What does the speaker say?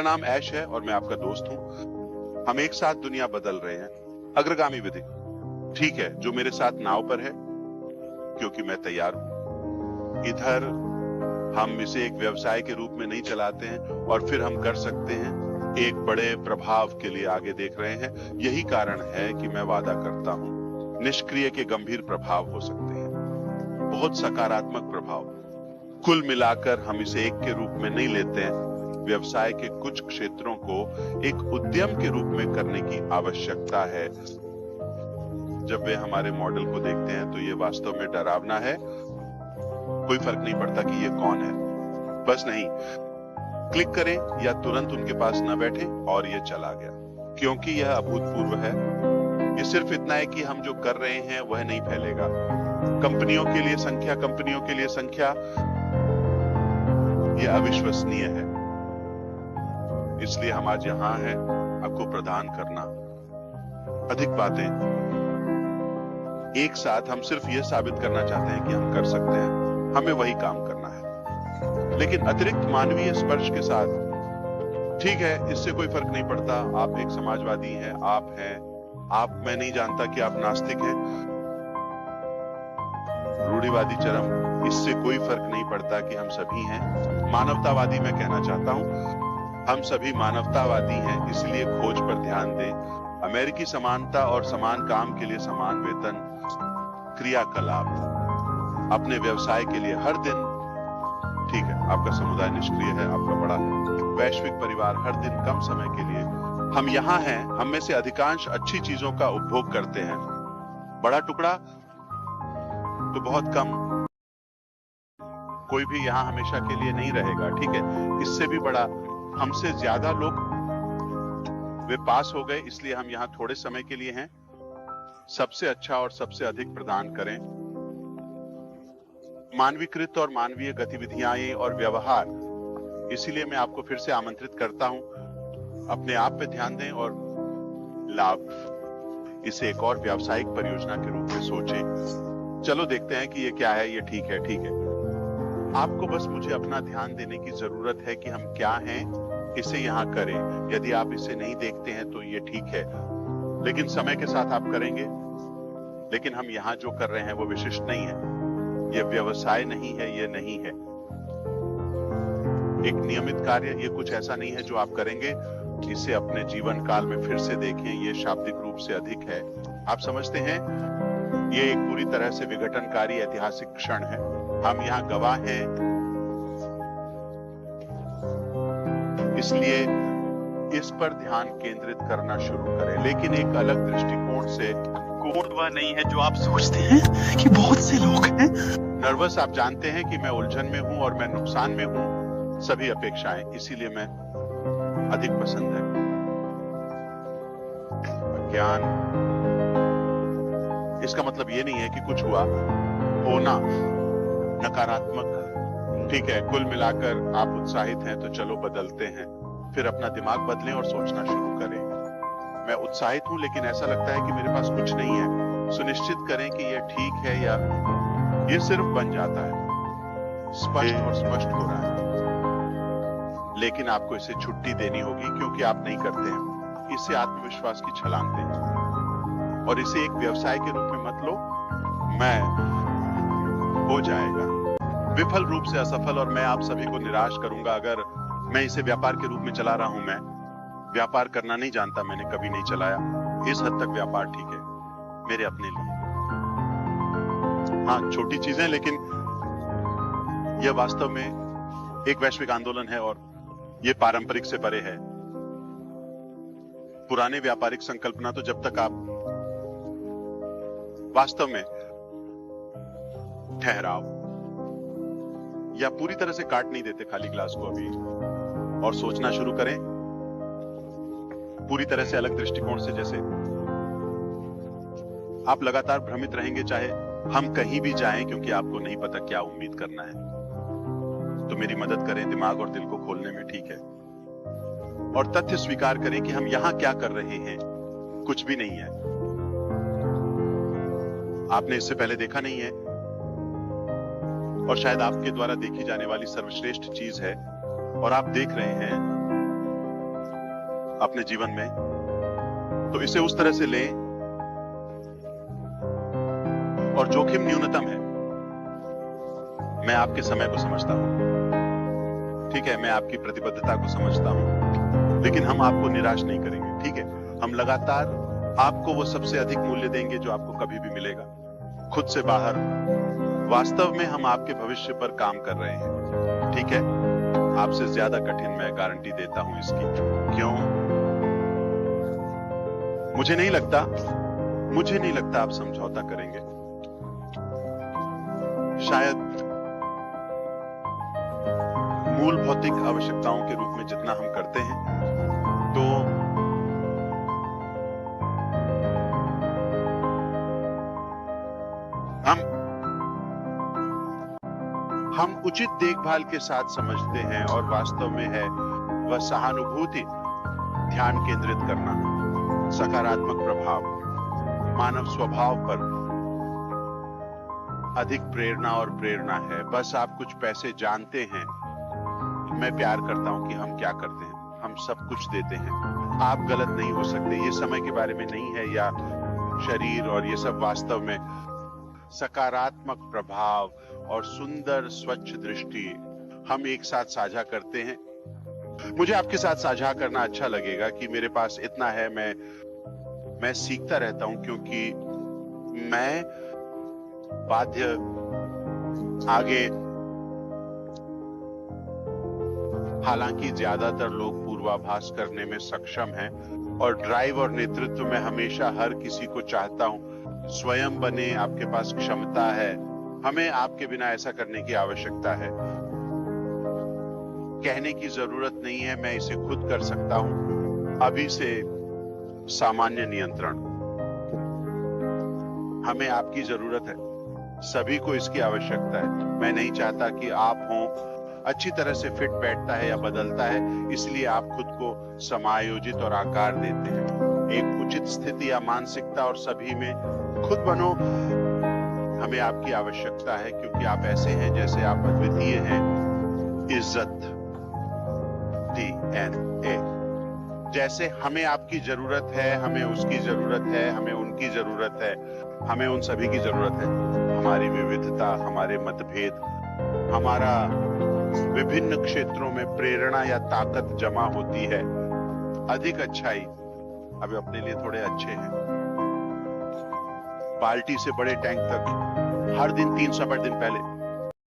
मेरा नाम ऐश है और मैं आपका दोस्त हूं। हम एक साथ दुनिया बदल रहे हैं। अग्रगामी विधि, ठीक है, जो मेरे साथ नाव पर है, क्योंकि मैं तैयार हूं। इधर हम इसे एक व्यवसाय के रूप में नहीं चलाते हैं और फिर हम कर सकते हैं, एक बड़े प्रभाव के लिए आगे देख रहे हैं। यही कारण है कि मैं वादा करता हूं, निष्क्रिय के गंभीर प्रभाव हो सकते हैं, बहुत सकारात्मक प्रभाव। कुल मिलाकर हम इसे एक के रूप में नहीं लेते हैं। व्यवसाय के कुछ क्षेत्रों को एक उद्यम के रूप में करने की आवश्यकता है। जब वे हमारे मॉडल को देखते हैं तो ये वास्तव में डरावना है। कोई फर्क नहीं पड़ता कि ये कौन है, बस नहीं क्लिक करें या तुरंत उनके पास न बैठे और ये चला गया, क्योंकि यह अभूतपूर्व है। ये सिर्फ इतना है कि हम जो कर रहे हैं वह नहीं फैलेगा। कंपनियों के लिए संख्या, कंपनियों के लिए संख्या, ये अविश्वसनीय है। इसलिए हम आज यहां हैं आपको प्रदान करना अधिक बातें। एक साथ हम सिर्फ यह साबित करना चाहते हैं कि हम कर सकते हैं, हमें वही काम करना है, लेकिन अतिरिक्त मानवीय स्पर्श के साथ। ठीक है, इससे कोई फर्क नहीं पड़ता आप एक समाजवादी हैं, आप हैं, मैं नहीं जानता कि आप नास्तिक हैं, रूढ़िवादी चरम, इससे कोई फर्क नहीं पड़ता कि हम सभी हैं मानवतावादी। मैं कहना चाहता हूं हम सभी मानवतावादी हैं, इसलिए खोज पर ध्यान दें। अमेरिकी समानता और समान काम के लिए समान वेतन, क्रियाकलाप अपने व्यवसाय के लिए हर दिन। ठीक है, आपका समुदाय निष्क्रिय है, आपका बड़ा है। वैश्विक परिवार हर दिन कम समय के लिए। हम यहां हैं, हम में से अधिकांश अच्छी चीजों का उपभोग करते हैं। बड़ा टुकड़ा तो बहुत कम, कोई भी यहां हमेशा के लिए नहीं रहेगा। ठीक है, इससे भी बड़ा, हमसे ज्यादा लोग वे पास हो गए, इसलिए हम यहां थोड़े समय के लिए हैं। सबसे अच्छा और सबसे अधिक प्रदान करें। मानवीकृत और मानवीय गतिविधियां और व्यवहार, इसीलिए मैं आपको फिर से आमंत्रित करता हूं, अपने आप पे ध्यान दें और लाभ, इसे एक और व्यावसायिक परियोजना के रूप में सोचें। चलो देखते हैं कि ये क्या है। ये ठीक है, ठीक है। आपको बस मुझे अपना ध्यान देने की जरूरत है कि हम क्या हैं, इसे यहां करें। यदि आप इसे नहीं देखते हैं तो ये ठीक है, लेकिन समय के साथ आप करेंगे। लेकिन हम यहां जो कर रहे हैं वो विशिष्ट नहीं है, ये व्यवसाय नहीं है, ये नहीं है एक नियमित कार्य। ये कुछ ऐसा नहीं है जो आप करेंगे। इसे अपने जीवन काल में फिर से देखें, ये शाब्दिक रूप से अधिक है। आप समझते हैं, ये एक पूरी तरह से विघटनकारी ऐतिहासिक क्षण है। हम यहाँ गवाह हैं, इसलिए इस पर ध्यान केंद्रित करना शुरू करें, लेकिन एक अलग दृष्टिकोण से। कोण वह नहीं है जो आप सोचते हैं कि बहुत से लोग हैं। नर्वस, आप जानते हैं कि मैं उलझन में हूं और मैं नुकसान में हूं, सभी अपेक्षाएं, इसीलिए मैं अधिक पसंद है ज्ञान। इसका मतलब ये नहीं है कि कुछ हुआ, होना नकारात्मक। ठीक है, कुल मिलाकर आप उत्साहित हैं तो चलो बदलते हैं। फिर अपना दिमाग बदलें और सोचना शुरू करें। मैं उत्साहित हूं, लेकिन ऐसा लगता है कि मेरे पास कुछ नहीं है। सुनिश्चित करें कि यह ठीक है या यह सिर्फ बन जाता है। स्पष्ट और स्पष्ट हो रहा है, लेकिन आपको इसे छुट्टी देनी होगी क्योंकि आप नहीं करते हैं। इसे आत्मविश्वास की छलांग दें और इसे एक व्यवसाय के रूप में मत लो। मैं हो जाएगा विफल रूप से असफल, और मैं आप सभी को निराश करूंगा अगर मैं इसे व्यापार के रूप में चला रहा हूं। मैं व्यापार करना नहीं जानता, मैंने कभी नहीं चलाया। इस हद तक व्यापार ठीक है मेरे अपने लिए। हाँ, छोटी चीजें, लेकिन यह वास्तव में एक वैश्विक आंदोलन है और यह पारंपरिक से परे है। पुराने व्यापारिक संकल्पना तो जब तक आप वास्तव में ठहराव या पूरी तरह से काट नहीं देते खाली ग्लास को अभी और सोचना शुरू करें पूरी तरह से अलग दृष्टिकोण से, जैसे आप लगातार भ्रमित रहेंगे चाहे हम कहीं भी जाएं, क्योंकि आपको नहीं पता क्या उम्मीद करना है। तो मेरी मदद करें दिमाग और दिल को खोलने में, ठीक है? और तथ्य स्वीकार करें कि हम यहां क्या कर रहे हैं, कुछ भी नहीं है। आपने इससे पहले देखा नहीं है और शायद आपके द्वारा देखी जाने वाली सर्वश्रेष्ठ चीज है, और आप देख रहे हैं अपने जीवन में, तो इसे उस तरह से लें और जोखिम न्यूनतम है। मैं आपके समय को समझता हूं, ठीक है, मैं आपकी प्रतिबद्धता को समझता हूं, लेकिन हम आपको निराश नहीं करेंगे, ठीक है। हम लगातार आपको वो सबसे अधिक मूल्य देंगे जो आपको कभी भी मिलेगा, खुद से बाहर। वास्तव में हम आपके भविष्य पर काम कर रहे हैं, ठीक है। आपसे ज्यादा कठिन मैं गारंटी देता हूं इसकी। क्यों? मुझे नहीं लगता आप समझौता करेंगे। शायद मूल भौतिक आवश्यकताओं के रूप में जितना हम करते हैं, तो हम उचित देखभाल के साथ समझते हैं, और वास्तव में है वह सहानुभूति, ध्यान केंद्रित करना, सकारात्मक प्रभाव, मानव स्वभाव पर अधिक प्रेरणा और प्रेरणा है। बस आप कुछ पैसे जानते हैं, मैं प्यार करता हूं कि हम क्या करते हैं, हम सब कुछ देते हैं। आप गलत नहीं हो सकते, ये समय के बारे में नहीं है या शरीर और ये सब। वास्तव में सकारात्मक प्रभाव और सुंदर स्वच्छ दृष्टि हम एक साथ साझा करते हैं। मुझे आपके साथ साझा करना अच्छा लगेगा कि मेरे पास इतना है। मैं सीखता रहता हूं, क्योंकि मैं बाध्य आगे, हालांकि ज्यादातर लोग पूर्वाभास करने में सक्षम हैं, और ड्राइव और नेतृत्व में हमेशा हर किसी को चाहता हूं स्वयं बने, आपके पास क्षमता है। हमें आपके बिना ऐसा करने की आवश्यकता है। कहने की जरूरत नहीं है, मैं इसे खुद कर सकता हूं। अभी से सामान्य नियंत्रण। हमें आपकी जरूरत है, सभी को इसकी आवश्यकता है। मैं नहीं चाहता कि आप हों। अच्छी तरह से फिट बैठता है या बदलता है, इसलिए आप खुद को समायोजित और आकार देते हैं। एक उचित स्थिति या मानसिकता और सभी में खुद बनो। हमें आपकी आवश्यकता है, क्योंकि आप ऐसे हैं जैसे आप अद्वितीय हैं। इज्जत, DNA। जैसे हमें आपकी जरूरत है, हमें उसकी जरूरत है, हमें उनकी जरूरत है, हमें उन सभी की जरूरत है। हमारी विविधता, हमारे मतभेद, हमारा विभिन्न क्षेत्रों में प्रेरणा या ताकत जमा होती है। अधिक अच्छाई, अभी अपने लिए थोड़े अच्छे हैं। बाल्टी से बड़े टैंक तक, हर दिन 365 दिन पहले